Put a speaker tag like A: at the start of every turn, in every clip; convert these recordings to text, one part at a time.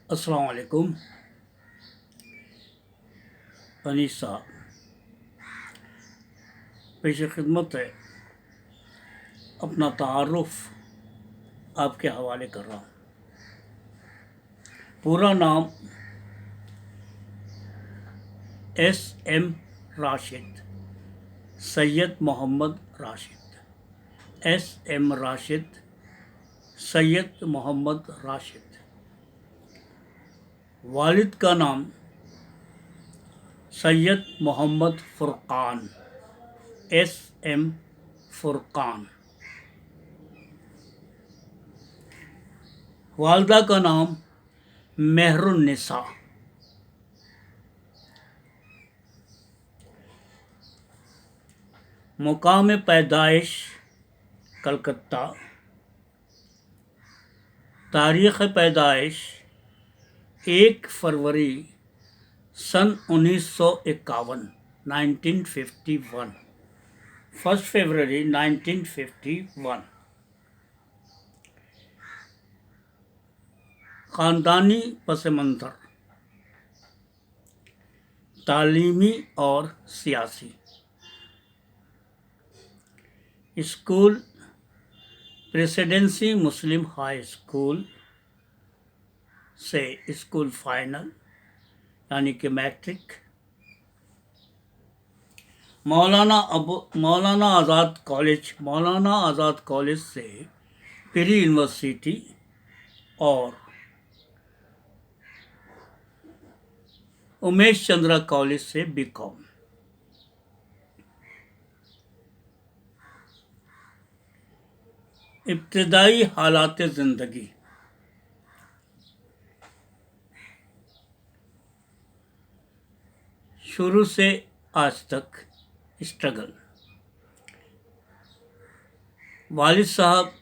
A: अस्सलाम वालेकुम अनीसा। पेश खिदमत है, अपना तारुफ आपके हवाले कर रहा हूँ। पूरा नाम S.M. राशिद, सैयद मोहम्मद राशिद। S.M. राशिद, सैयद मोहम्मद राशिद। वालिद का नाम सैयद मोहम्मद फ़ुरक़ान, S.M. फ़ुरक़ान। वालदा का नाम मेहरुन्निसा। मुकाम पैदाइश कलकत्ता। तारीख़ पैदाइश 1 फरवरी सन 1951, 1951, 1 फरवरी 1951। ख़ानदानी पस मंज़र, तालीमी और सियासी। स्कूल प्रेसिडेंसी मुस्लिम हाई स्कूल से स्कूल फाइनल यानी कि मैट्रिक। मौलाना आज़ाद कॉलेज से प्री यूनिवर्सिटी और उमेश चंद्रा कॉलेज से बीकॉम। इब्तदाई हालात ज़िंदगी। शुरू से आज तक स्ट्रगल। वालिद साहब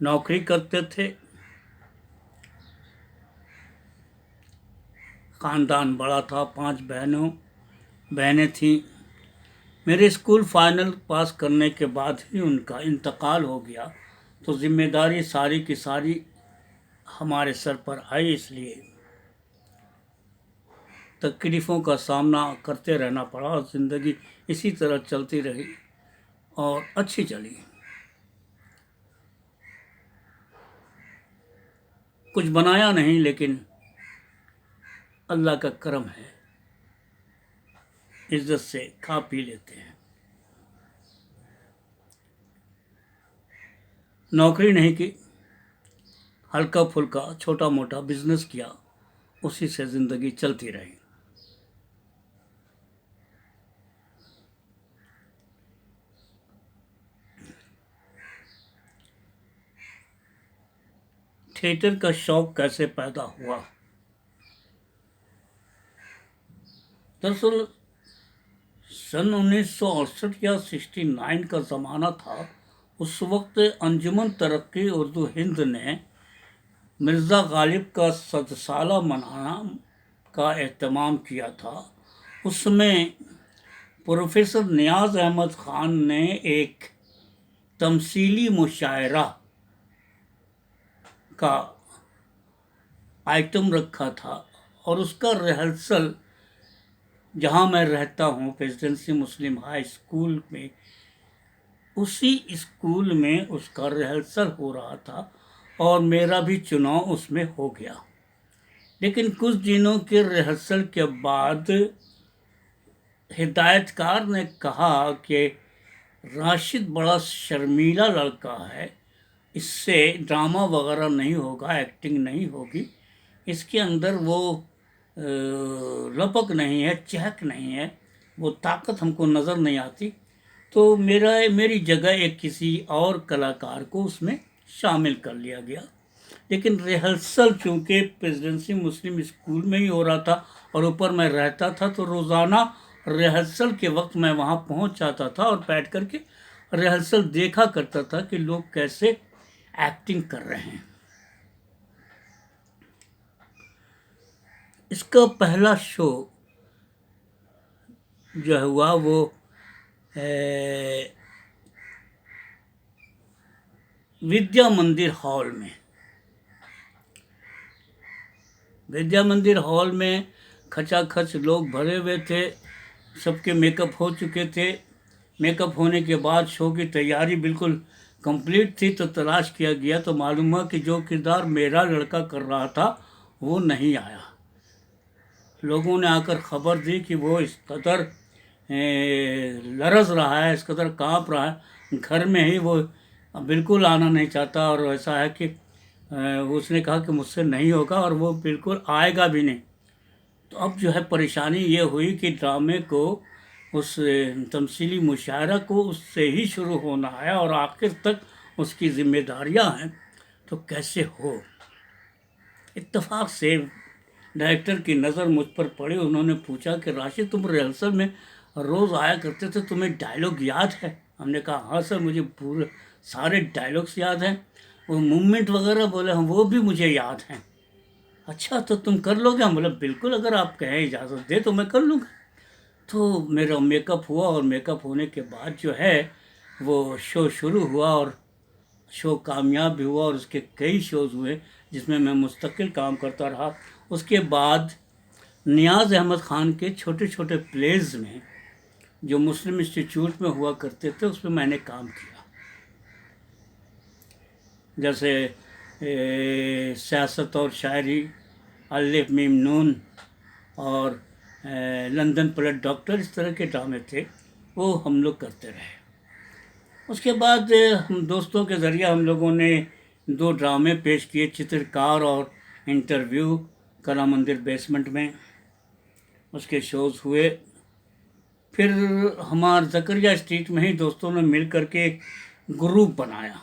A: नौकरी करते थे। ख़ानदान बड़ा था, 5 बहनें थीं। मेरे स्कूल फाइनल पास करने के बाद ही उनका इंतकाल हो गया, तो ज़िम्मेदारी सारी की सारी हमारे सर पर आई। इसलिए तकलीफ़ों का सामना करते रहना पड़ा और ज़िंदगी इसी तरह चलती रही और अच्छी चली। कुछ बनाया नहीं, लेकिन अल्लाह का करम है, इज़्ज़त से खा पी लेते हैं। नौकरी नहीं की, हल्का फुल्का छोटा मोटा बिजनेस किया, उसी से ज़िंदगी चलती रही। थिएटर का शौक़ कैसे पैदा हुआ? दरअसल सन 1968 या 69 का ज़माना था। उस वक्त अंजुमन तरक्की उर्दू हिंद ने मिर्ज़ा गालिब का 100 साला मनाना का एहतमाम किया था। उसमें प्रोफेसर नियाज़ अहमद ख़ान ने एक तमसीली मुशायरा का आइटम रखा था और उसका रिहर्सल जहाँ मैं रहता हूँ प्रेसिडेंसी मुस्लिम हाई स्कूल में, उसी स्कूल में उसका रिहर्सल हो रहा था और मेरा भी चुनाव उसमें हो गया। लेकिन कुछ दिनों के रिहर्सल के बाद हिदायतकार ने कहा कि राशिद बड़ा शर्मीला लड़का है, इससे ड्रामा वगैरह नहीं होगा, एक्टिंग नहीं होगी, इसके अंदर वो लपक नहीं है, चहक नहीं है, वो ताकत हमको नज़र नहीं आती। तो मेरी जगह एक किसी और कलाकार को उसमें शामिल कर लिया गया। लेकिन रिहर्सल चूँकि प्रेसिडेंसी मुस्लिम स्कूल में ही हो रहा था और ऊपर मैं रहता था, तो रोज़ाना रिहर्सल के वक्त मैं वहाँ पहुँच जाता था और बैठ कर के रिहर्सल देखा करता था कि लोग कैसे एक्टिंग कर रहे हैं। इसका पहला शो जो हुआ वो विद्या मंदिर हॉल में विद्या मंदिर हॉल में खचाखच लोग भरे हुए थे, सबके मेकअप हो चुके थे। मेकअप होने के बाद शो की तैयारी बिल्कुल कंप्लीट थी, तो तलाश किया गया तो मालूम हुआ कि जो किरदार मेरा लड़का कर रहा था वो नहीं आया। लोगों ने आकर खबर दी कि वो इस कदर लरज़ रहा है, इस कदर काँप रहा है, घर में ही वो बिल्कुल आना नहीं चाहता, और ऐसा है कि उसने कहा कि मुझसे नहीं होगा और वो बिल्कुल आएगा भी नहीं। तो अब जो है परेशानी ये हुई कि ड्रामे को, उस तमसीली मुशायरा को उससे ही शुरू होना है और आखिर तक उसकी जिम्मेदारियां हैं, तो कैसे हो। इत्तेफाक से डायरेक्टर की नज़र मुझ पर पड़ी। उन्होंने पूछा कि राशिद, तुम रिहर्सल में रोज़ आया करते थे, तुम्हें डायलॉग याद है? हमने कहा हाँ सर, मुझे पूरे सारे डायलॉग्स याद हैं। वो मूवमेंट वगैरह बोले हम वो भी मुझे याद हैं। अच्छा तो तुम कर लोगे? हम बोले बिल्कुल, अगर आप कहें इजाज़त दे तो मैं कर लूँगा। तो मेरा मेकअप हुआ और मेकअप होने के बाद जो है वो शो शुरू हुआ और शो कामयाब भी हुआ और उसके कई शोज़ हुए जिसमें मैं मुस्तकिल काम करता रहा। उसके बाद नियाज़ अहमद ख़ान के छोटे छोटे प्लेज़ में जो मुस्लिम इंस्टीट्यूट में हुआ करते थे उसमें मैंने काम किया। जैसे सियासत और शायरी, अलिफ मीम नून और लंदन पलट डॉक्टर, इस तरह के ड्रामे थे, वो हम लोग करते रहे। उसके बाद हम दोस्तों के ज़रिए हम लोगों ने 2 ड्रामे पेश किए, चित्रकार और इंटरव्यू, कला मंदिर बेसमेंट में उसके शोज़ हुए। फिर हमारे ज़करिया स्ट्रीट में ही दोस्तों ने मिल करके एक ग्रुप बनाया,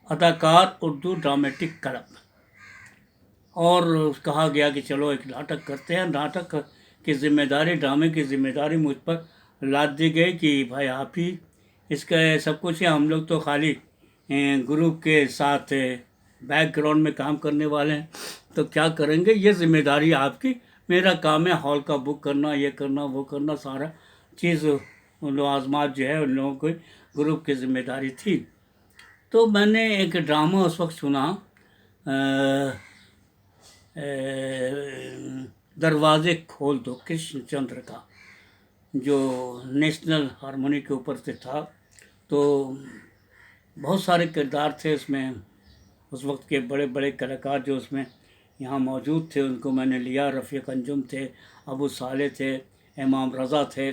A: अदाकार उर्दू ड्रामेटिक क्लब, और कहा गया कि चलो एक नाटक करते हैं। नाटक की जिम्मेदारी, ड्रामे की जिम्मेदारी मुझ पर लाद दी गई कि भाई आप ही इसका सब कुछ है, हम लोग तो खाली ग्रुप के साथ बैकग्राउंड में काम करने वाले हैं, तो क्या करेंगे, ये जिम्मेदारी आपकी, मेरा काम है हॉल का बुक करना, ये करना, वो करना, सारा चीज़ आज़मात जो है उन लोगों को ग्रुप की जिम्मेदारी थी। तो मैंने एक ड्रामा उस वक्त सुना, दरवाज़े खोल दो, कृष्णचंद्र का, जो नेशनल हारमोनी के ऊपर से था। तो बहुत सारे किरदार थे उसमें, उस वक्त के बड़े बड़े कलाकार जो उसमें यहाँ मौजूद थे उनको मैंने लिया। रफ़ीक अंजुम थे, अबू साले थे, इमाम रज़ा थे,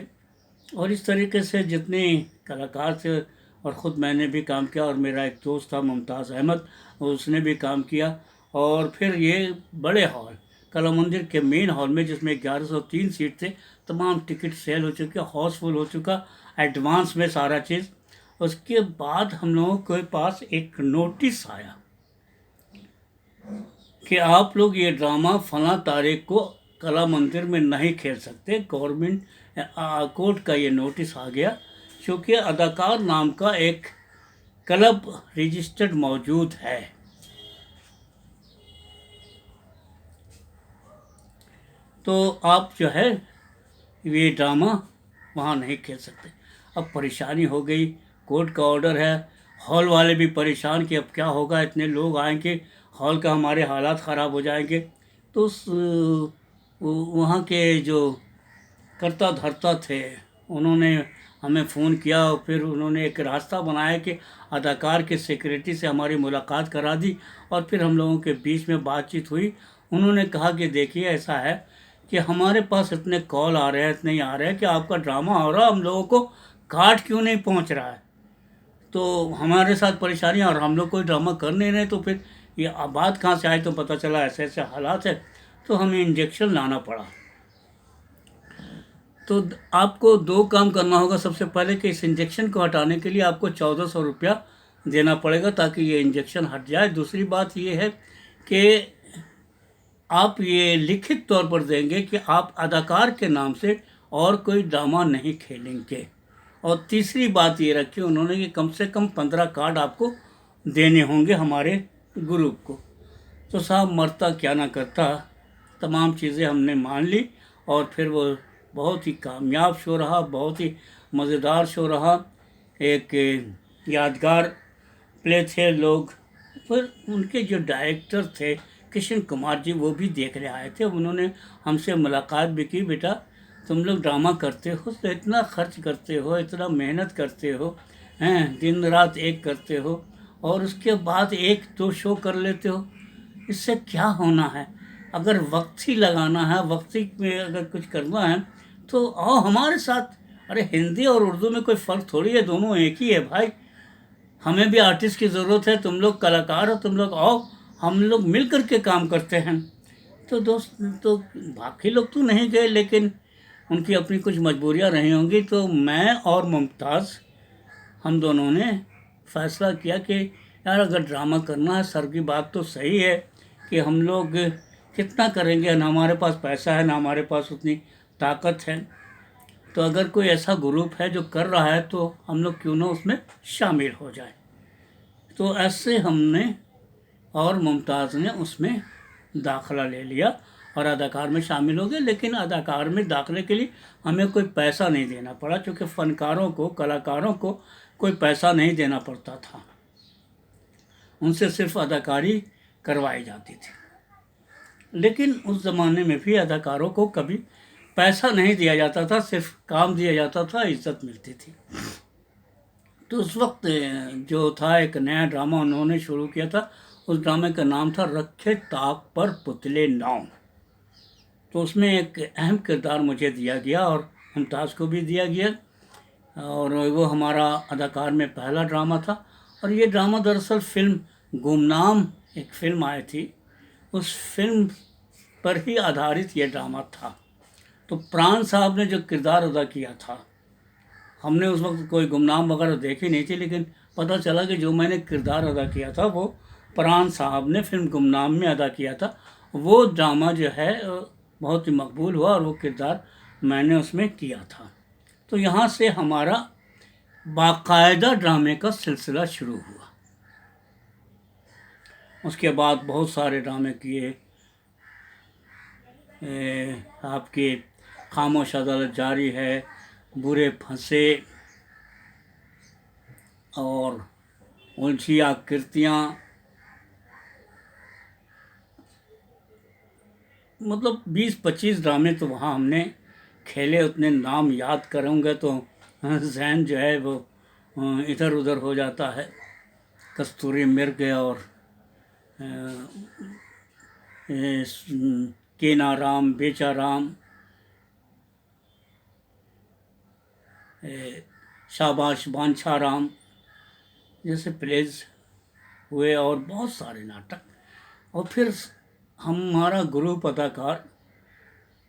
A: और इस तरीके से जितने कलाकार थे, और ख़ुद मैंने भी काम किया, और मेरा एक दोस्त था मुमताज़ अहमद, उसने भी काम किया। और फिर ये बड़े हॉल, कला मंदिर के मेन हॉल में, जिसमें 1103 सीट थे, तमाम टिकट सेल हो चुके, हाउसफुल हो चुका एडवांस में सारा चीज़। उसके बाद हम लोगों के पास एक नोटिस आया कि आप लोग ये ड्रामा फला तारीख को कला मंदिर में नहीं खेल सकते। गवर्नमेंट कोर्ट का ये नोटिस आ गया, क्योंकि अदाकार नाम का एक क्लब रजिस्टर्ड मौजूद है। तो आप जो है ये ड्रामा वहाँ नहीं खेल सकते। अब परेशानी हो गई, कोर्ट का ऑर्डर है, हॉल वाले भी परेशान कि अब क्या होगा, इतने लोग आएंगे, हॉल का हमारे हालात ख़राब हो जाएंगे। तो वहाँ के जो करता धरता थे उन्होंने हमें फ़ोन किया, और फिर उन्होंने एक रास्ता बनाया कि अदाकार के सेक्रेटरी से हमारी मुलाकात करा दी, और फिर हम लोगों के बीच में बातचीत हुई। उन्होंने कहा कि देखिए ऐसा है कि हमारे पास इतने कॉल आ रहे हैं, इतने आ रहे हैं कि आपका ड्रामा हो रहा, हम लोगों को कार्ड क्यों नहीं पहुंच रहा है, तो हमारे साथ परेशानी, और हम लोग कोई ड्रामा कर नहीं रहे। तो फिर ये बात कहाँ से आई, तो पता चला ऐसे ऐसे हालात है, तो हमें इंजेक्शन लाना पड़ा। तो आपको 2 काम करना होगा। सबसे पहले कि इस इंजेक्शन को हटाने के लिए आपको 1400 रुपया देना पड़ेगा ताकि ये इंजेक्शन हट जाए। दूसरी बात ये है कि आप ये लिखित तौर पर देंगे कि आप अदाकार के नाम से और कोई ड्रामा नहीं खेलेंगे। और तीसरी बात ये रखी उन्होंने कि कम से कम 15 कार्ड आपको देने होंगे हमारे ग्रुप को। तो साहब मरता क्या ना करता, तमाम चीज़ें हमने मान ली, और फिर वो बहुत ही कामयाब शो रहा, बहुत ही मज़ेदार शो रहा, एक यादगार प्ले थे। लोग फिर उनके जो डायरेक्टर थे किशन कुमार जी वो भी देखने आए थे। उन्होंने हमसे मुलाकात भी की, बेटा तुम लोग ड्रामा करते हो तो इतना खर्च करते हो, इतना मेहनत करते हो, हैं दिन रात एक करते हो, और उसके बाद एक दो शो कर लेते हो, इससे क्या होना है? अगर वक्त ही लगाना है, वक्त ही में अगर कुछ करना है तो आओ हमारे साथ। अरे हिंदी और उर्दू में कोई फ़र्क थोड़ी है, दोनों एक ही है भाई। हमें भी आर्टिस्ट की ज़रूरत है, तुम लोग कलाकार हो, तुम लोग आओ, हम लोग मिल कर के काम करते हैं। तो दोस्त, तो बाकी लोग तो नहीं गए, लेकिन उनकी अपनी कुछ मजबूरियां रही होंगी। तो मैं और मुमताज़, हम दोनों ने फैसला किया कि यार अगर ड्रामा करना है, सर की बात तो सही है कि हम लोग कितना करेंगे, ना हमारे पास पैसा है ना हमारे पास उतनी ताकत है। तो अगर कोई ऐसा ग्रुप है जो कर रहा है तो हम लोग क्यों ना उसमें शामिल हो जाए। तो ऐसे हमने और मुमताज़ ने उसमें दाखिला ले लिया और अदाकार में शामिल हो गए। लेकिन अदाकार में दाखिले के लिए हमें कोई पैसा नहीं देना पड़ा, क्योंकि फ़नकारों को, कलाकारों को कोई पैसा नहीं देना पड़ता था, उनसे सिर्फ अदाकारी करवाई जाती थी। लेकिन उस ज़माने में भी अदाकारों को कभी पैसा नहीं दिया जाता था, सिर्फ काम दिया जाता था, इज्जत मिलती थी। तो उस वक्त जो था एक नया ड्रामा उन्होंने शुरू किया था, उस ड्रामे का नाम था रखे ताक पर पुतले नाव। तो उसमें एक अहम किरदार मुझे दिया गया और मुमताज़ को भी दिया गया, और वो हमारा अदाकार में पहला ड्रामा था। और ये ड्रामा दरअसल फिल्म गुमनाम, एक फ़िल्म आई थी, उस फिल्म पर ही आधारित ये ड्रामा था। तो प्राण साहब ने जो किरदार अदा किया था, हमने उस वक्त कोई गुमनाम वगैरह देखी नहीं थी, लेकिन पता चला कि जो मैंने किरदार अदा किया था वो प्राण साहब ने फिल्म गुमनाम में अदा किया था। वो ड्रामा जो है बहुत ही मकबूल हुआ और वो किरदार मैंने उसमें किया था। तो यहाँ से हमारा बाकायदा ड्रामे का सिलसिला शुरू हुआ। उसके बाद बहुत सारे ड्रामे किए, आपके खामोश अदालत जारी है, बुरे फंसे, और उलझी आकृतियाँ, मतलब 20-25 ड्रामे तो वहाँ हमने खेले। उतने नाम याद करूँगा तो जहन जो है वो इधर उधर हो जाता है। कस्तूरी मृग और केनाराम, बेचाराम, शाबाश बांछाराम जैसे प्लेज हुए, और बहुत सारे नाटक। और फिर हमारा ग्रुप अदाकार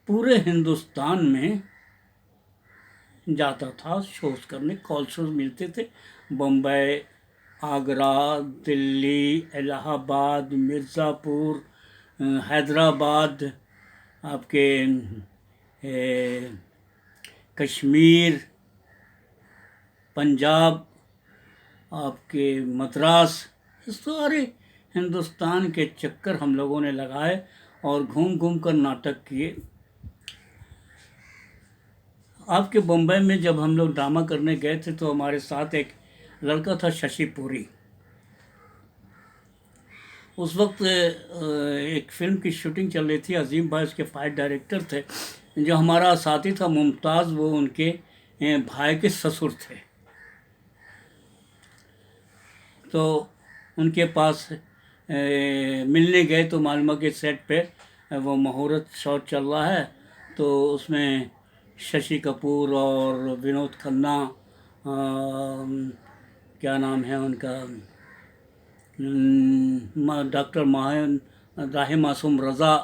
A: पूरे हिंदुस्तान में जाता था शोज़ करने, कॉल शोज़ मिलते थे, बम्बई, आगरा, दिल्ली, इलाहाबाद, मिर्ज़ापुर, हैदराबाद, आपके कश्मीर, पंजाब, आपके मद्रास, सारे हिंदुस्तान के चक्कर हम लोगों ने लगाए और घूम घूम कर नाटक किए। आपके बम्बई में जब हम लोग ड्रामा करने गए थे तो हमारे साथ एक लड़का था, शशि पुरी। उस वक्त एक फ़िल्म की शूटिंग चल रही थी, अजीम भाई उसके फाइट डायरेक्टर थे। जो हमारा साथी था मुमताज़, वो उनके भाई के ससुर थे। तो उनके पास मिलने गए तो मालूम के सेट पे वो मुहूर्त शॉट चल रहा है, तो उसमें शशि कपूर और विनोद खन्ना, क्या नाम है उनका, डॉक्टर राही मासूम रज़ा,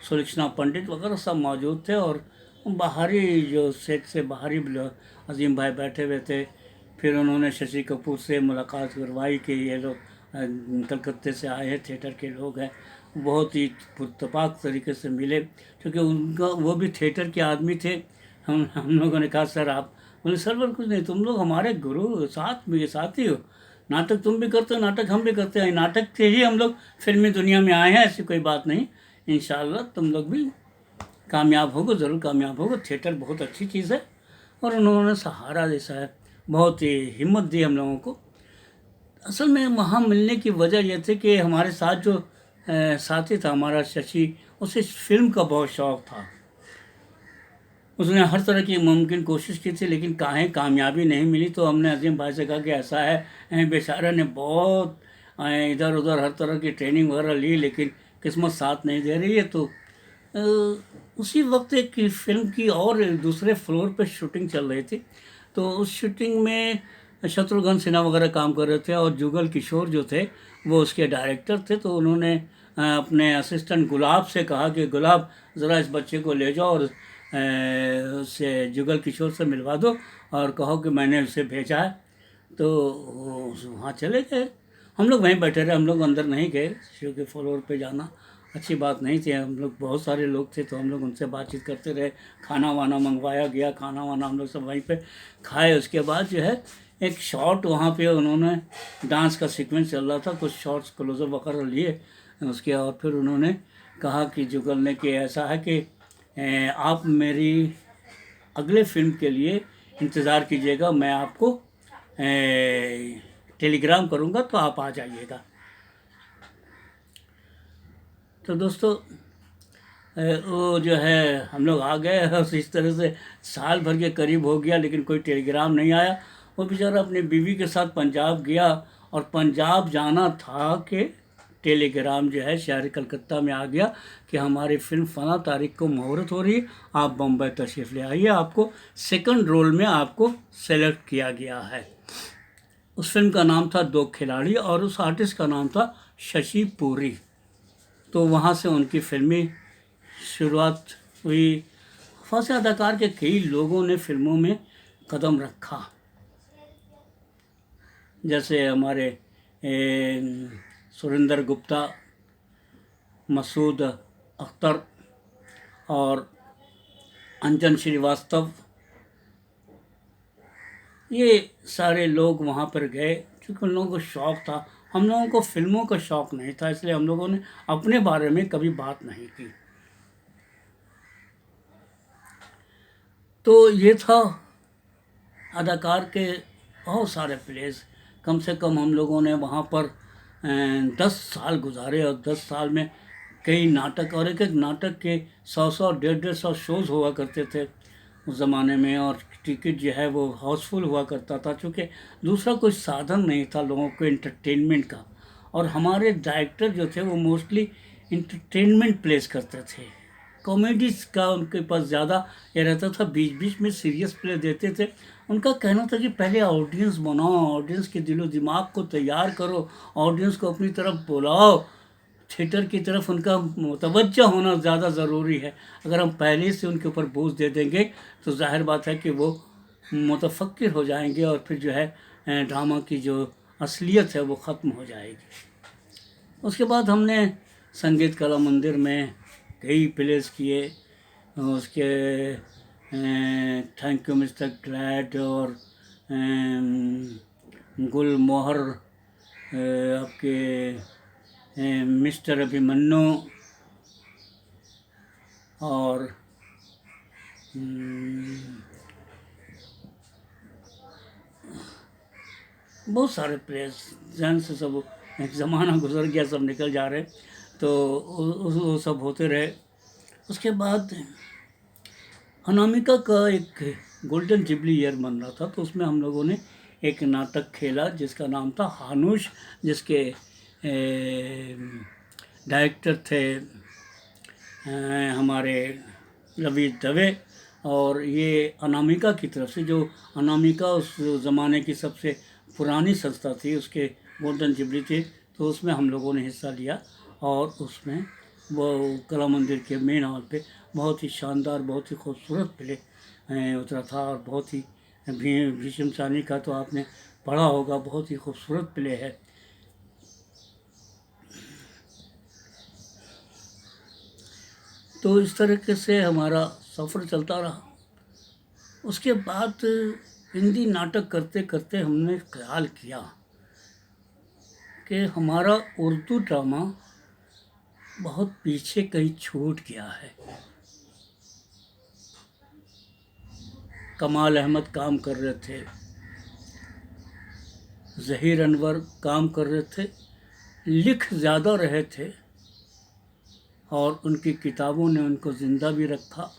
A: सुलक्षणा पंडित वगैरह सब मौजूद थे। और बाहरी जो सेट से बाहरी अजीम भाई बैठे हुए थे। फिर उन्होंने शशि कपूर से मुलाकात करवाई कि ये लोग कलकत्ते से आए हैं, थिएटर के लोग हैं। बहुत ही पुरतपाक तरीके से मिले, क्योंकि उनका वो भी थिएटर के आदमी थे। हम लोगों ने कहा सर आप, बोले सर बोल कुछ नहीं, तुम लोग हमारे गुरु साथी हो, नाटक तुम भी करते हो, नाटक हम भी करते हैं, नाटक से ही हम लोग फिल्मी दुनिया में आए हैं, ऐसी कोई बात नहीं, इंशाअल्लाह तुम लोग भी कामयाब होगे, ज़रूर कामयाब होगे, थिएटर बहुत अच्छी चीज़ है। और उन्होंने सहारा जैसा है, बहुत ही हिम्मत दी हम लोगों को। असल में वहाँ मिलने की वजह यह थी कि हमारे साथ जो साथी था हमारा शशि, उसे फिल्म का बहुत शौक़ था। उसने हर तरह की मुमकिन कोशिश की थी, लेकिन काहें कामयाबी नहीं मिली। तो हमने अज़ीम भाई से कहा कि ऐसा है, बेचारा ने बहुत इधर उधर हर तरह की ट्रेनिंग वगैरह ली, लेकिन किस्मत साथ नहीं दे रही है। तो उसी वक्त एक फिल्म की और दूसरे फ्लोर पे शूटिंग चल रही थी। तो उस शूटिंग में शत्रुघ्न सिन्हा वगैरह काम कर रहे थे, और जुगल किशोर जो थे वो उसके डायरेक्टर थे। तो उन्होंने अपने असिस्टेंट गुलाब से कहा कि गुलाब, ज़रा इस बच्चे को ले जाओ और उससे जुगल किशोर से मिलवा दो और कहो कि मैंने उसे भेजा है। तो वहाँ चले गए। हम लोग वहीं बैठे रहे, हम लोग अंदर नहीं गए क्योंकि फ्लोर पे जाना अच्छी बात नहीं थी। हम लोग बहुत सारे लोग थे, तो हम लोग उनसे बातचीत करते रहे। खाना वाना मंगवाया गया, खाना वाना हम लोग सब वहीं पे खाए। उसके बाद जो है एक शॉट वहाँ पे उन्होंने, डांस का सीक्वेंस चल रहा था, कुछ शॉट्स क्लोजअप वगैरह लिए उसके, और फिर उन्होंने कहा कि जुगल ने कि ऐसा है कि आप मेरी अगले फिल्म के लिए इंतज़ार कीजिएगा, मैं आपको टेलीग्राम करूँगा तो आप आ जाइएगा। तो दोस्तों वो जो है हम लोग आ गए, और इस तरह से साल भर के करीब हो गया, लेकिन कोई टेलीग्राम नहीं आया। वो बेचारा अपनी बीवी के साथ पंजाब गया, और पंजाब जाना था कि टेलीग्राम जो है शहर कलकत्ता में आ गया कि हमारी फिल्म फला तारीख को मुहूर्त हो रही है, आप बम्बई तशरीफ़ ले आइए, आपको सेकंड रोल में आपको सेलेक्ट किया गया है। उस फिल्म का नाम था दो खिलाड़ी, और उस आर्टिस्ट का नाम था शशि पूरी। तो वहाँ से उनकी फिल्मी शुरुआत हुई। फासे अदाकार के कई लोगों ने फिल्मों में कदम रखा, जैसे हमारे सुरेंद्र गुप्ता, मसूद अख्तर और अंजन श्रीवास्तव। ये सारे लोग वहाँ पर गए क्योंकि उन लोगों को शौक़ था। हम लोगों को फिल्मों का शौक़ नहीं था, इसलिए हम लोगों ने अपने बारे में कभी बात नहीं की। तो ये था अदाकार के बहुत सारे प्लेस। कम से कम हम लोगों ने वहाँ पर 10 साल गुजारे, और 10 साल में कई नाटक, और एक एक नाटक के 100 150 शोज़ हुआ करते थे उस ज़माने में। और टिकट जो है वो हाउसफुल हुआ करता था, क्योंकि दूसरा कोई साधन नहीं था लोगों को एंटरटेनमेंट का। और हमारे डायरेक्टर जो थे वो मोस्टली एंटरटेनमेंट प्लेस करते थे, कॉमेडीज़ का उनके पास ज़्यादा ये रहता था। बीच बीच में सीरियस प्ले देते थे। उनका कहना था कि पहले ऑडियंस बनाओ, ऑडियंस के दिलो दिमाग को तैयार करो, ऑडियंस को अपनी तरफ बुलाओ। थिएटर की तरफ उनका मुतवज्जह होना ज़्यादा ज़रूरी है। अगर हम पहले से उनके ऊपर बोझ दे देंगे तो जाहिर बात है कि वो मुतफक्किर हो जाएंगे, और फिर जो है ड्रामा की जो असलियत है वो ख़त्म हो जाएगी। उसके बाद हमने संगीत कला मंदिर में कई प्लेस किए। उसके थैंक यू मिस्टर ग्लैड और गुलमोहर, आपके मिस्टर अभिमन्यु, और बहुत सारे प्लेस जहन से सब, एक ज़माना गुजर गया, सब निकल जा रहे। तो वो सब होते रहे। उसके बाद अनामिका का एक गोल्डन जुबली ईयर बन रहा था, तो उसमें हम लोगों ने एक नाटक खेला जिसका नाम था हानुश, जिसके डायरेक्टर थे हमारे रवि दवे। और ये अनामिका की तरफ से, जो अनामिका उस ज़माने की सबसे पुरानी संस्था थी, उसके गोल्डन जुबली थी, तो उसमें हम लोगों ने हिस्सा लिया। और उसमें वो कला मंदिर के मेन हॉल पे बहुत ही शानदार, बहुत ही खूबसूरत प्ले उतरा था। और बहुत ही भीष्म सानी का तो आपने पढ़ा होगा, बहुत ही खूबसूरत प्ले है। तो इस तरीके से हमारा सफ़र चलता रहा। उसके बाद हिंदी नाटक करते करते हमने ख्याल किया कि हमारा उर्दू ड्रामा बहुत पीछे कहीं छूट गया है। कमाल अहमद काम कर रहे थे, ज़हीर अनवर काम कर रहे थे, लिख ज़्यादा रहे थे, और उनकी किताबों ने उनको ज़िंदा भी रखा,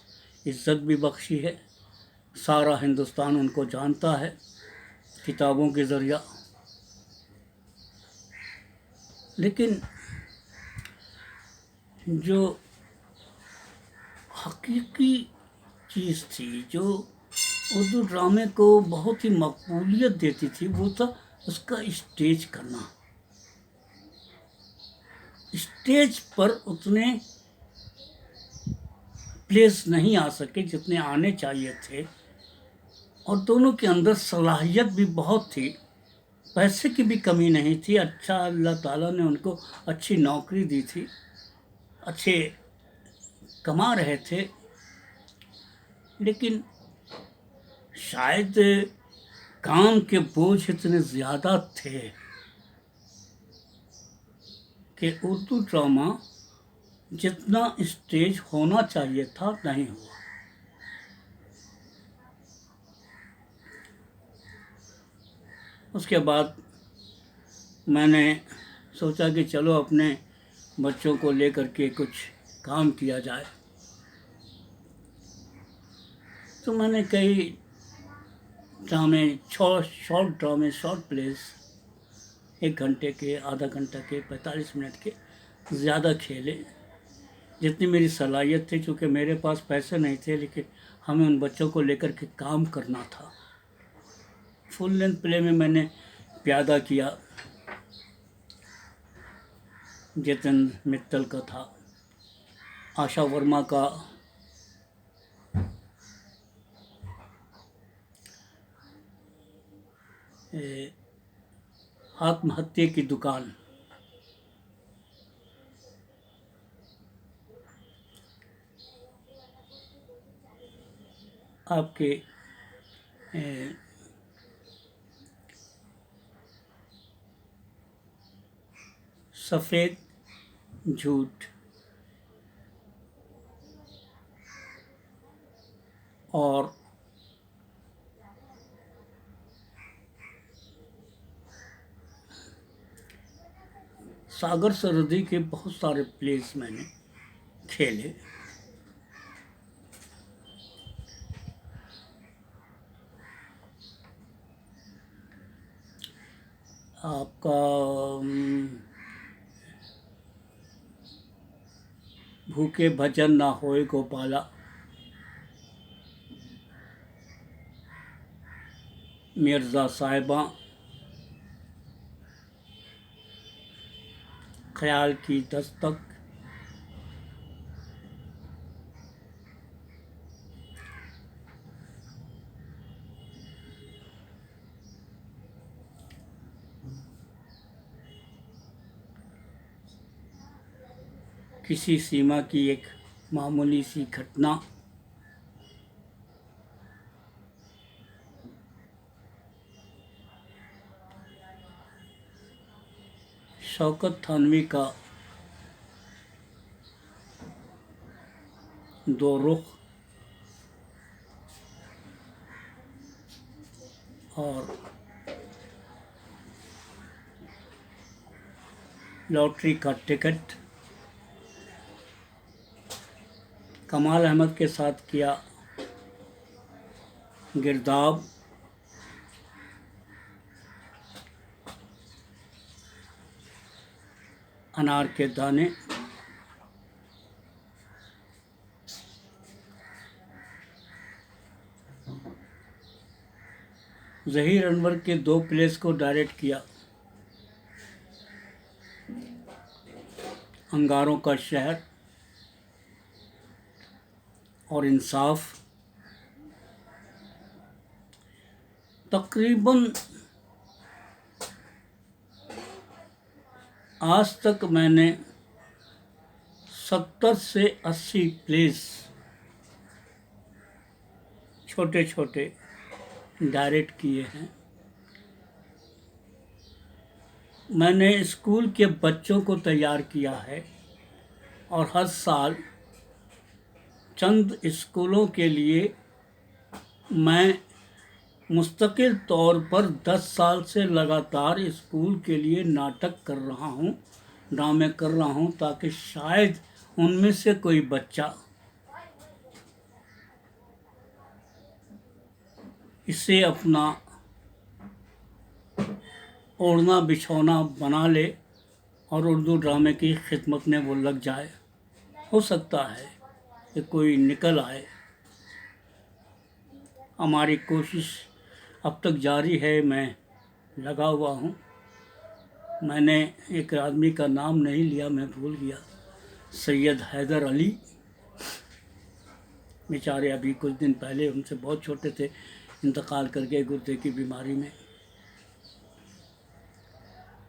A: इज़्ज़त भी बख्शी है। सारा हिंदुस्तान उनको जानता है किताबों के ज़रिया। लेकिन जो हकीकी चीज़ थी, जो उर्दू ड्रामे को बहुत ही मकबूलियत देती थी, वो था उसका स्टेज करना। स्टेज पर उतने प्लेस नहीं आ सके जितने आने चाहिए थे, और दोनों के अंदर सलाहियत भी बहुत थी, पैसे की भी कमी नहीं थी। अच्छा, अल्लाह ताला ने उनको अच्छी नौकरी दी थी, अच्छे कमा रहे थे। लेकिन शायद काम के बोझ इतने ज़्यादा थे कि उर्दू ड्रामा जितना स्टेज होना चाहिए था नहीं हुआ। उसके बाद मैंने सोचा कि चलो अपने बच्चों को लेकर के कुछ काम किया जाए। तो मैंने कई ड्रामे, शॉर्ट ड्रामे, शॉर्ट प्लेस, 1 घंटे के, आधा घंटा के, 45 मिनट के, ज़्यादा खेले जितनी मेरी सलाहियत थी। चूँकि मेरे पास पैसे नहीं थे, लेकिन हमें उन बच्चों को लेकर के काम करना था। फुल लेंथ प्ले में मैंने प्यादा किया, जतिन मित्तल का था, आशा वर्मा का आत्महत्या की दुकान, आपके सफ़ेद झूठ और सागर सरहदी के बहुत सारे प्लेस मैंने खेले। आपका भूखे भजन ना होए गोपाला, मिर्ज़ा साहिबा, ख्याल की दस्तक, किसी सीमा की एक मामूली सी घटना, शौकत थानवी का दो रुख, और लॉटरी का टिकट, कमाल अहमद के साथ किया गिरदाब, अनार के दाने, ज़हीर अनवर के 2 प्लेस को डायरेक्ट किया, अंगारों का शहर और इंसाफ। तकरीबन आज तक मैंने 70 से 80 प्लेस छोटे छोटे डायरेक्ट किए हैं। मैंने स्कूल के बच्चों को तैयार किया है, और हर साल चंद स्कूलों के लिए मैं मुस्तकिल तौर पर 10 साल से लगातार स्कूल के लिए नाटक कर रहा हूँ, ड्रामे कर रहा हूँ, ताकि शायद उनमें से कोई बच्चा इसे अपना ओढ़ना बिछौना बना ले और उर्दू ड्रामे की खिदमत में वो लग जाए। हो सकता है कि कोई निकल आए। हमारी कोशिश अब तक जारी है, मैं लगा हुआ हूँ। मैंने एक आदमी का नाम नहीं लिया, मैं भूल गया, सैयद हैदर अली। बेचारे अभी कुछ दिन पहले, उनसे बहुत छोटे थे, इंतकाल कर गए गुर्दे की बीमारी में।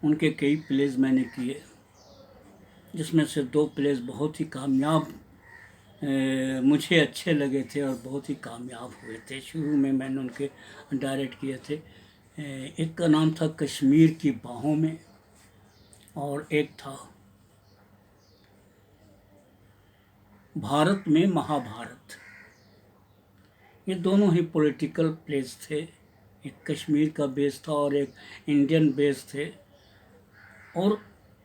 A: उनके कई प्लेज मैंने किए, जिसमें से 2 प्लेज बहुत ही कामयाब मुझे अच्छे लगे थे और बहुत ही कामयाब हुए थे। शुरू में मैंने उनके डायरेक्ट किए थे। एक का नाम था कश्मीर की बाहों में और एक था भारत में महाभारत। ये दोनों ही पॉलिटिकल प्लेस थे। एक कश्मीर का बेस था और एक इंडियन बेस थे। और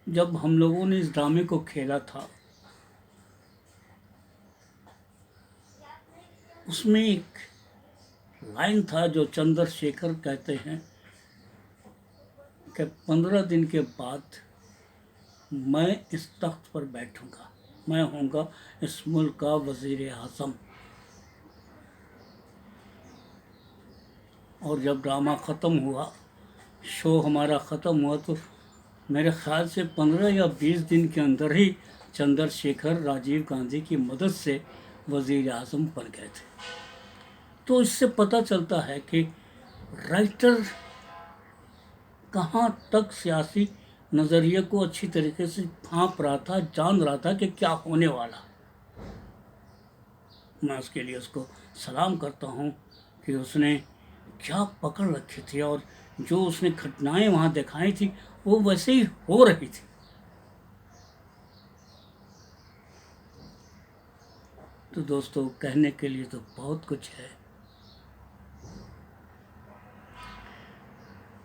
A: जब हम लोगों ने इस ड्रामे को खेला था, उसमें एक लाइन था जो चंद्रशेखर कहते हैं कि 15 दिन के बाद मैं इस तख्त पर बैठूंगा, मैं होऊंगा इस मुल्क का वज़ीर आज़म। और जब ड्रामा ख़त्म हुआ, शो हमारा ख़त्म हुआ, तो मेरे ख़्याल से 15 या 20 दिन के अंदर ही चंद्रशेखर राजीव गांधी की मदद से वज़ीर आज़म बन गए थे। तो इससे पता चलता है कि राइटर कहाँ तक सियासी नज़रिए को अच्छी तरीके से भांप रहा था, जान रहा था कि क्या होने वाला। मैं उसके लिए उसको सलाम करता हूँ कि उसने क्या पकड़ रखी थी और जो उसने घटनाएं वहाँ दिखाई थी वो वैसे ही हो रही थी। तो दोस्तों, कहने के लिए तो बहुत कुछ है,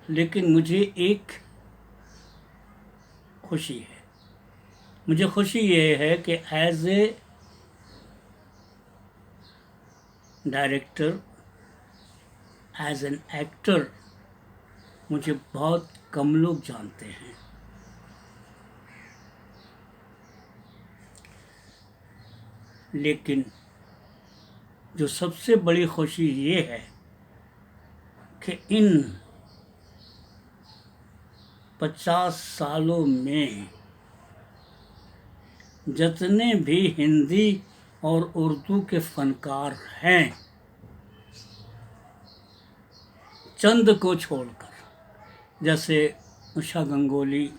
A: लेकिन मुझे एक खुशी है। मुझे खुशी ये है कि as a director, as an actor, मुझे बहुत कम लोग जानते हैं। लेकिन जो सबसे बड़ी खुशी ये है कि इन 50 सालों में जितने भी हिंदी और उर्दू के फनकार हैं, चंद को छोड़कर, जैसे उषा गंगोली,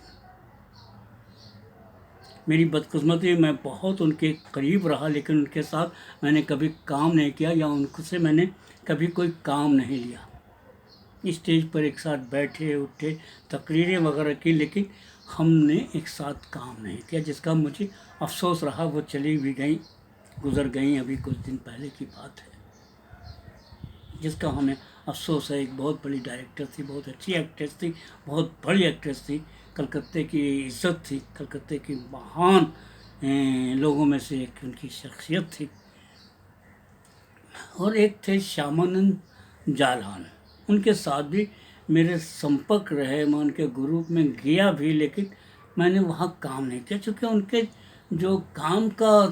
A: मेरी बदकिस्मती मैं बहुत उनके करीब रहा, लेकिन उनके साथ मैंने कभी काम नहीं किया या उनसे मैंने कभी कोई काम नहीं लिया। स्टेज पर एक साथ बैठे उठे, तकरीरें वगैरह की, लेकिन हमने एक साथ काम नहीं किया, जिसका मुझे अफसोस रहा। वो चली भी गई, गुज़र गई, अभी कुछ दिन पहले की बात है, जिसका हमें अफसोस है। एक बहुत बड़ी डायरेक्टर थी, बहुत अच्छी एक्ट्रेस थी, बहुत बड़ी एक्ट्रेस थी, कलकत्ते की इज़्ज़त थी, कलकत्ते की महान लोगों में से एक उनकी शख्सियत थी। और एक थे श्यामानंद जालान, उनके साथ भी मेरे संपर्क रहे, मैं उनके ग्रुप में गया भी, लेकिन मैंने वहाँ काम नहीं किया, क्योंकि उनके जो काम का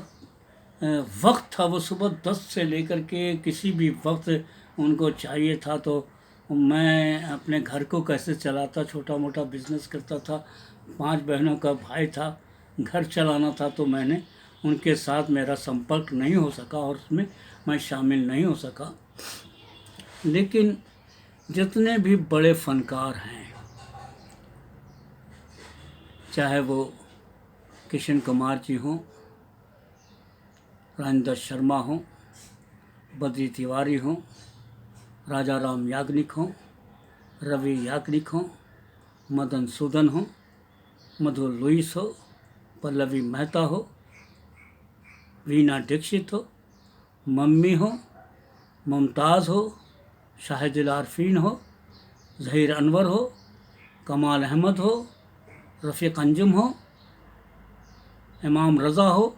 A: वक्त था वो सुबह 10 से लेकर के किसी भी वक्त उनको चाहिए था। तो मैं अपने घर को कैसे चलाता, छोटा मोटा बिजनेस करता था, 5 बहनों का भाई था, घर चलाना था, तो मैंने उनके साथ मेरा संपर्क नहीं हो सका और उसमें मैं शामिल नहीं हो सका। लेकिन जितने भी बड़े फनकार हैं, चाहे वो किशन कुमार जी हों, राजेंद्र शर्मा हों, बद्री तिवारी हों, राजा राम याग्निक हों, रवि याग्निक हों, मदन सूदन हों, मधु लुइस हो, पल्लवी मेहता हो, वीना दीक्षित हो, मम्मी हो, मुमताज़ हो, शाहिद आरफीन हो, ज़हीर अनवर हो, कमाल अहमद हो, रफ़ीक अंजुम हो, इमाम रज़ा हो,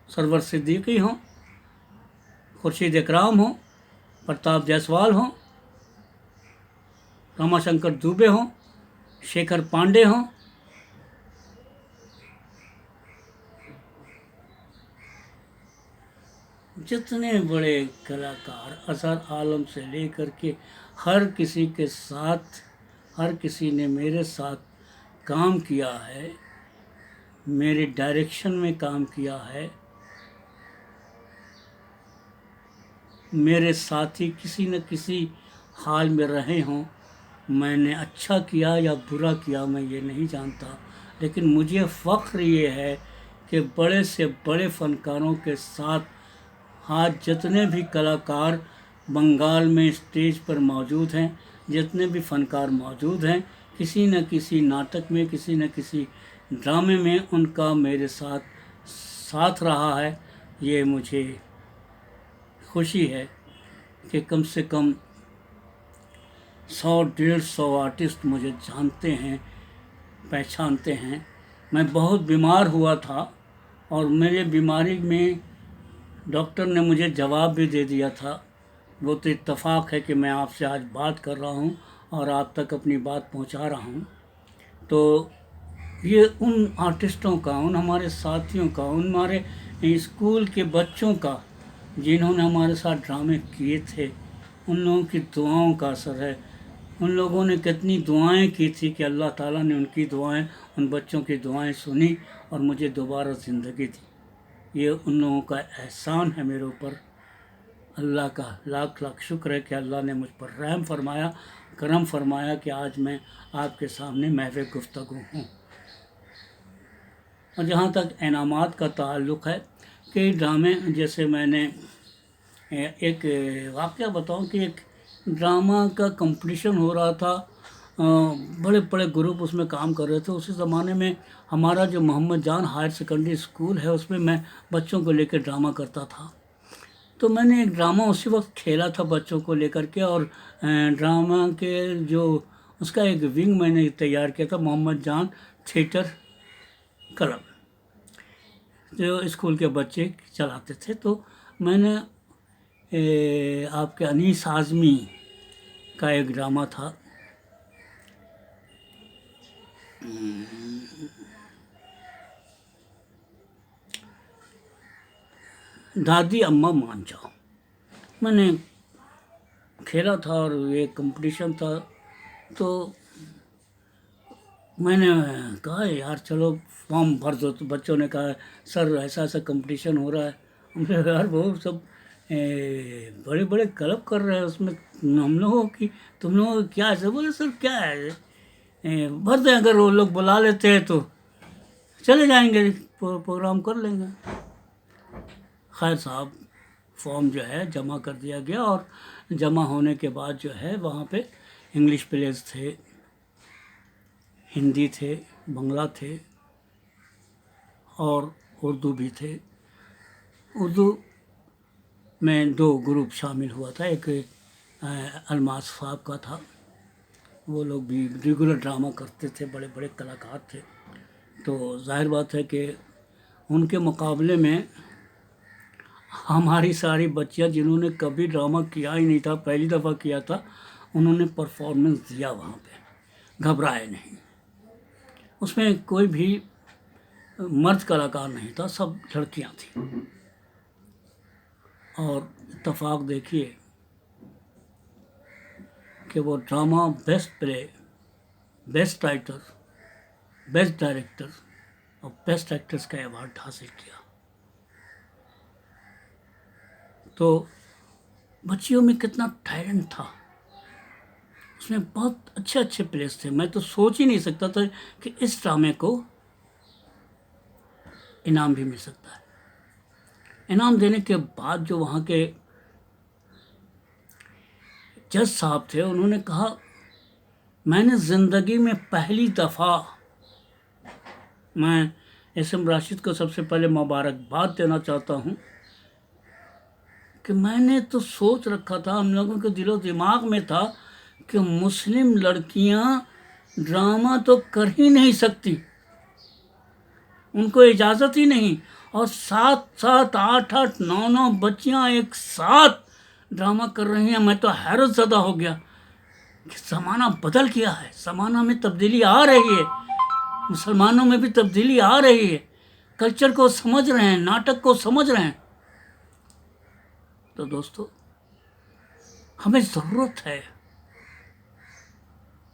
A: सरवर सिद्दीकी हों, खुर्शीद इकराम हों, प्रताप जायसवाल हों, रमाशंकर दुबे हों, शेखर पांडे हों, जितने बड़े कलाकार अजहर आलम से लेकर के हर किसी के साथ, हर किसी ने मेरे साथ काम किया है, मेरे डायरेक्शन में काम किया है। मेरे साथी किसी न किसी हाल में रहे हों, मैंने अच्छा किया या बुरा किया मैं ये नहीं जानता, लेकिन मुझे फ़ख्र ये है कि बड़े से बड़े फ़नकारों के साथ आज जितने भी कलाकार बंगाल में स्टेज पर मौजूद हैं, जितने भी फ़नकार मौजूद हैं, किसी न किसी नाटक में, किसी न किसी ड्रामे में उनका मेरे साथ रहा है। ये मुझे खुशी है कि कम से कम 100-150 आर्टिस्ट मुझे जानते हैं, पहचानते हैं। मैं बहुत बीमार हुआ था और मेरे बीमारी में डॉक्टर ने मुझे जवाब भी दे दिया था। वो तो इत्तेफाक है कि मैं आपसे आज बात कर रहा हूँ और आप तक अपनी बात पहुँचा रहा हूँ। तो ये उन आर्टिस्टों का, उन हमारे साथियों का, उन हमारे स्कूल के बच्चों का जिन्होंने हमारे साथ ड्रामे किए थे, उन लोगों की दुआओं का असर है। उन लोगों ने कितनी दुआएं की थी कि अल्लाह ताला ने उनकी दुआएं, उन बच्चों की दुआएं सुनी और मुझे दोबारा ज़िंदगी दी। ये उन लोगों का एहसान है मेरे ऊपर। अल्लाह का लाख लाख शुक्र है कि अल्लाह ने मुझ पर रहम फरमाया, करम फरमाया कि आज मैं आपके सामने महफ़ गुफ्तगू हूँ। और जहाँ तक इनामात का ताल्लुक़ है, कई ड्रामे, जैसे मैंने एक वाक़या बताऊँ कि एक ड्रामा का कंपटीशन हो रहा था, बड़े बड़े ग्रुप उसमें काम कर रहे थे। उसी ज़माने में हमारा जो मोहम्मद जान हायर सेकेंडरी स्कूल है, उसमें मैं बच्चों को लेकर ड्रामा करता था। तो मैंने एक ड्रामा उसी वक्त खेला था बच्चों को लेकर के, और ड्रामा के जो उसका एक विंग मैंने तैयार किया था, मोहम्मद जान थिएटर क्लब, जो स्कूल के बच्चे चलाते थे। तो मैंने आपके अनीस आज़मी का एक ड्रामा था, दादी अम्मा मान जाओ, मैंने खेला था और ये कंपटीशन था। तो मैंने कहा यार चलो फॉर्म भर दो। तो बच्चों ने कहा सर ऐसा ऐसा कंपटीशन हो रहा है। हमने कहा यार वो सब बड़े बड़े क्लब कर रहे हैं, उसमें हम लोगों की, तुम लोगों की क्या है? बोले सर क्या है, भर दें, अगर वो लोग बुला लेते हैं तो चले जाएंगे, प्रोग्राम कर लेंगे। खैर साहब, फॉर्म जो है जमा कर दिया गया, और जमा होने के बाद जो है वहाँ पे इंग्लिश प्लेयर्स थे, हिंदी थे, बंगला थे और उर्दू भी थे। उर्दू में 2 ग्रुप शामिल हुआ था, एक अलमास साहब का था, वो लोग भी रेगुलर ड्रामा करते थे, बड़े बड़े कलाकार थे। तो जाहिर बात है कि उनके मुकाबले में हमारी सारी बच्चियां जिन्होंने कभी ड्रामा किया ही नहीं था, पहली दफ़ा किया था, उन्होंने परफॉर्मेंस दिया वहाँ पे, घबराए नहीं। उसमें कोई भी मर्द कलाकार नहीं था, सब लड़कियाँ थीं। और इत्तेफाक देखिए कि वो drama best play, best writer, best director और बेस्ट एक्ट्रेस का अवार्ड हासिल किया। तो बच्चियों में कितना टैलेंट था, उसमें बहुत अच्छे अच्छे प्लेस थे। मैं तो सोच ही नहीं सकता था कि इस ड्रामे को इनाम भी मिल सकता है। इनाम देने के बाद जो वहाँ के जज साहब थे, उन्होंने कहा मैंने ज़िंदगी में पहली दफ़ा, मैं एसएम राशिद को सबसे पहले मुबारकबाद देना चाहता हूँ कि मैंने तो सोच रखा था, हम लोगों के दिलो दिमाग में था कि मुस्लिम लड़कियां ड्रामा तो कर ही नहीं सकती, उनको इजाज़त ही नहीं, और सात सात आठ आठ नौ नौ बच्चियां एक साथ ड्रामा कर रही हैं। मैं तो हैरत ज़दा हो गया कि ज़माना बदल गया है, ज़माना में तब्दीली आ रही है, मुसलमानों में भी तब्दीली आ रही है, कल्चर को समझ रहे हैं, नाटक को समझ रहे हैं। तो दोस्तों, हमें ज़रूरत है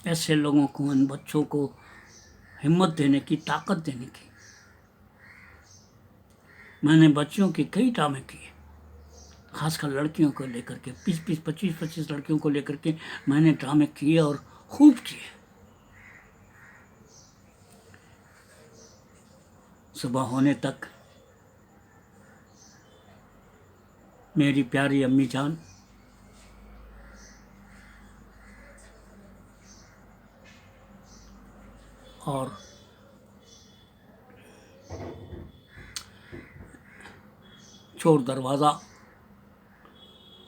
A: ऐसे लोगों को, इन बच्चों को हिम्मत देने की, ताकत देने की। मैंने बच्चियों के कई ड्रामे किए, खासकर लड़कियों को लेकर के, 20-20, 25-25 लड़कियों को लेकर के मैंने ड्रामे किए और खूब किए। सुबह होने तक मेरी प्यारी अम्मी जान और चोर दरवाज़ा,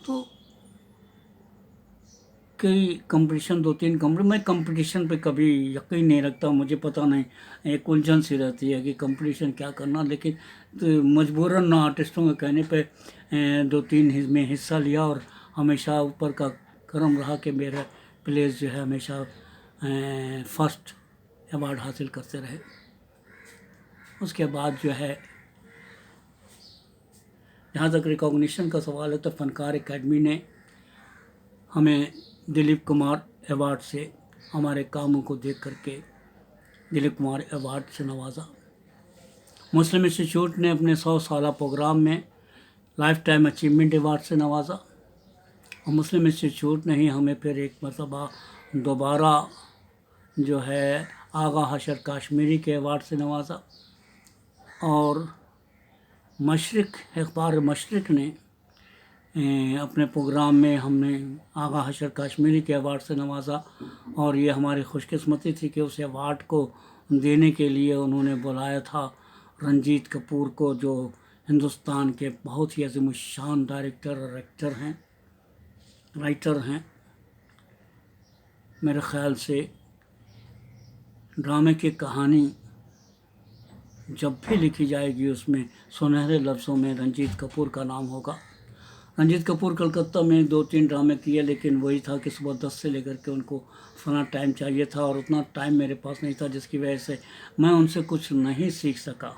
A: तो कई कंपटीशन, 2-3 कंपटीशन। मैं कंपटीशन पे कभी यकीन नहीं रखता, मुझे पता नहीं, एक उलझन सी रहती है कि कंपटीशन क्या करना। लेकिन तो मजबूरन आर्टिस्टों के कहने पे 2-3 में हिस्सा लिया और हमेशा ऊपर का करम रहा कि मेरा प्लेस जो है हमेशा फर्स्ट अवार्ड हासिल करते रहे। उसके बाद जो है, जहाँ तक रिकॉग्निशन का सवाल है, तो फनकार एकेडमी ने हमें दिलीप कुमार अवार्ड से, हमारे कामों को देख करके दिलीप कुमार अवार्ड से नवाजा। मुस्लिम इंस्टीट्यूट ने अपने 100 साला प्रोग्राम में लाइफ टाइम अचीवमेंट अवार्ड से नवाजा। और मुस्लिम इंस्टीट्यूट ने ही हमें फिर एक मरतबा दोबारा जो है आगा हशर काश्मीरी के अवार्ड से नवाजा। और मशरिक, अखबार मशरिक ने अपने प्रोग्राम में हमने आगा हशर काश्मीरी के अवार्ड से नवाजा। और ये हमारी खुशकिस्मती थी कि उस अवार्ड को देने के लिए उन्होंने बुलाया था रंजीत कपूर को, जो हिंदुस्तान के बहुत ही अज़ीमुश्शान डायरेक्टर और राइटर हैं। मेरे ख़्याल से ड्रामे की कहानी जब भी लिखी जाएगी उसमें सुनहरे लफ्ज़ों में रंजीत कपूर का नाम होगा। रंजीत कपूर कलकत्ता में 2-3 ड्रामे किए, लेकिन वही था कि सुबह 10 से लेकर के उनको फला टाइम चाहिए था और उतना टाइम मेरे पास नहीं था, जिसकी वजह से मैं उनसे कुछ नहीं सीख सका।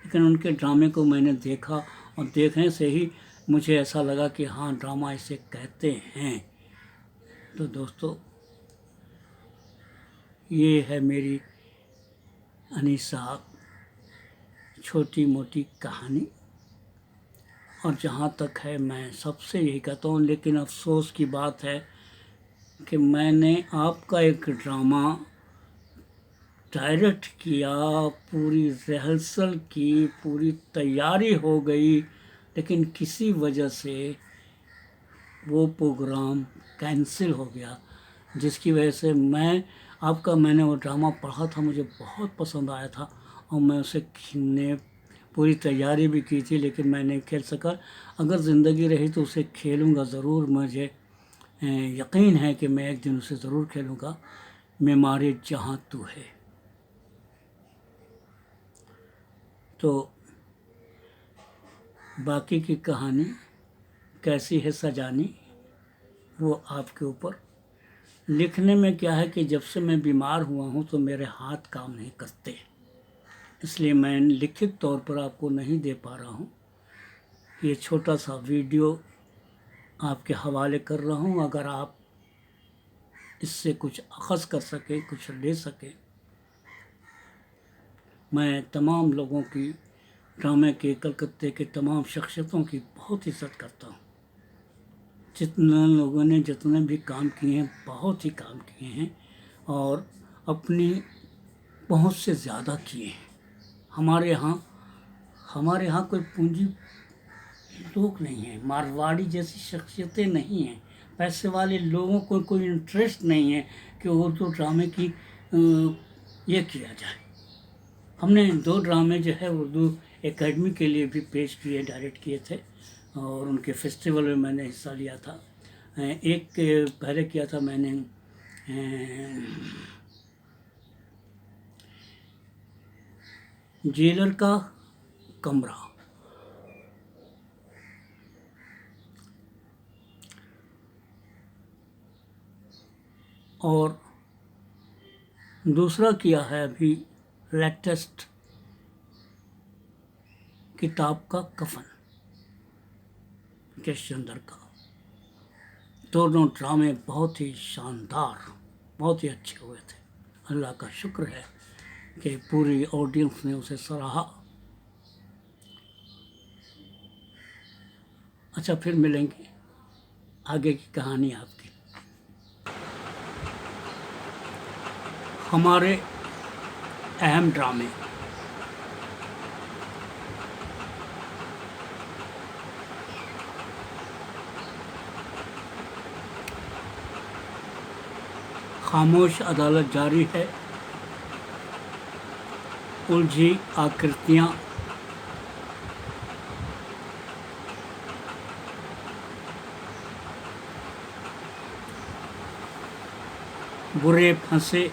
A: लेकिन उनके ड्रामे को मैंने देखा और देखने से ही मुझे ऐसा लगा कि हाँ, ड्रामा इसे कहते हैं। तो दोस्तों, ये है मेरी अनीसा छोटी मोटी कहानी। और जहाँ तक है, मैं सबसे यही कहता हूँ, लेकिन अफसोस की बात है कि मैंने आपका एक ड्रामा डायरेक्ट किया, पूरी रिहर्सल की, पूरी तैयारी हो गई, लेकिन किसी वजह से वो प्रोग्राम कैंसिल हो गया, जिसकी वजह से मैंने वो ड्रामा पढ़ा था, मुझे बहुत पसंद आया था और मैं उसे ने पूरी तैयारी भी की थी, लेकिन मैं नहीं खेल सका। अगर ज़िंदगी रही तो उसे खेलूँगा ज़रूर। मुझे यकीन है कि मैं एक दिन उसे ज़रूर खेलूँगा। मेमारे जहाँ तू है। तो बाकी की कहानी कैसी है सजानी, वो आपके ऊपर। लिखने में क्या है कि जब से मैं बीमार हुआ हूँ तो मेरे हाथ काम नहीं करते, इसलिए मैं लिखित तौर पर आपको नहीं दे पा रहा हूँ। ये छोटा सा वीडियो आपके हवाले कर रहा हूँ। अगर आप इससे कुछ अख़ज़ कर सके, कुछ ले सके। मैं तमाम लोगों की, ड्रामे के कलकत्ते के तमाम शख्सियतों की बहुत इज़्ज़त करता हूँ। जितने लोगों ने जितने भी काम किए हैं, बहुत ही काम किए हैं और अपनी पहुँच से ज़्यादा किए हैं। हमारे यहाँ कोई पूंजी लोग नहीं है, मारवाड़ी जैसी शख्सियतें नहीं हैं, पैसे वाले लोगों को कोई इंटरेस्ट नहीं है कि उर्दू ड्रामे की ये किया जाए। हमने 2 ड्रामे जो है उर्दू एकेडमी के लिए भी पेश किए, डायरेक्ट किए थे और उनके फेस्टिवल में मैंने हिस्सा लिया था। एक पहले किया था मैंने जेलर का कमरा। और दूसरा किया है अभी लेटेस्ट किताब का कफन, केश चंद्र का। दोनों ड्रामे बहुत ही शानदार, बहुत ही अच्छे हुए थे। अल्लाह का शुक्र है कि पूरी ऑडियंस ने उसे सराहा। अच्छा, फिर मिलेंगे, आगे की कहानी आपकी। हमारे अहम ड्रामे खामोश अदालत जारी है, उलझी आकृतियाँ, बुरे फंसे,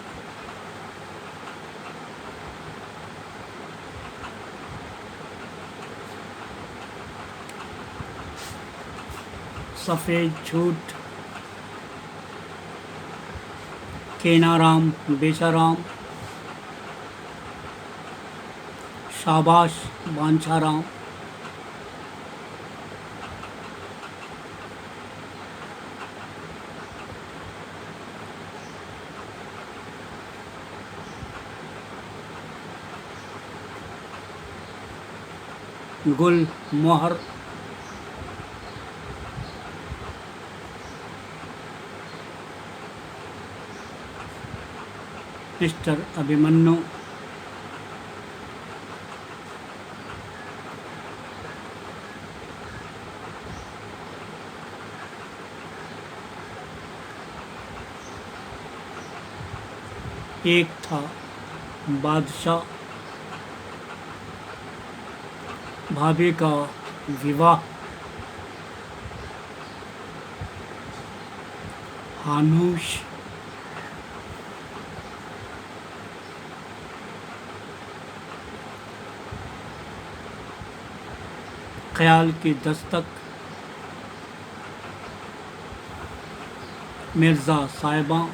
A: सफ़ेद झूठ, केनाराम बेचाराम, शाबाश बांछाराम, गुल मोहर, मिस्टर अभिमन्यु, एक था बादशाह, भाभी का विवाह, हानूश, ख्याल की दस्तक, मिर्ज़ा साहिबा,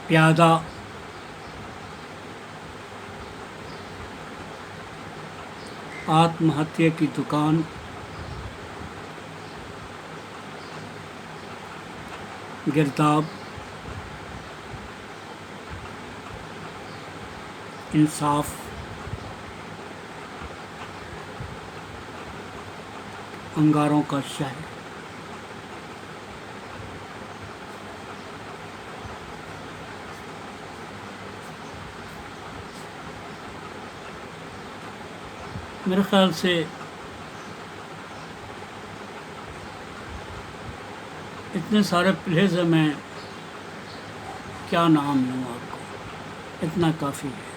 A: प्यादा, आत्महत्या की दुकान, गिरदाब, इंसाफ, अंगारों का शहर। मेरे ख्याल से इतने सारे प्लेस हैं, मैं क्या नाम लूँ आपको, इतना काफ़ी है।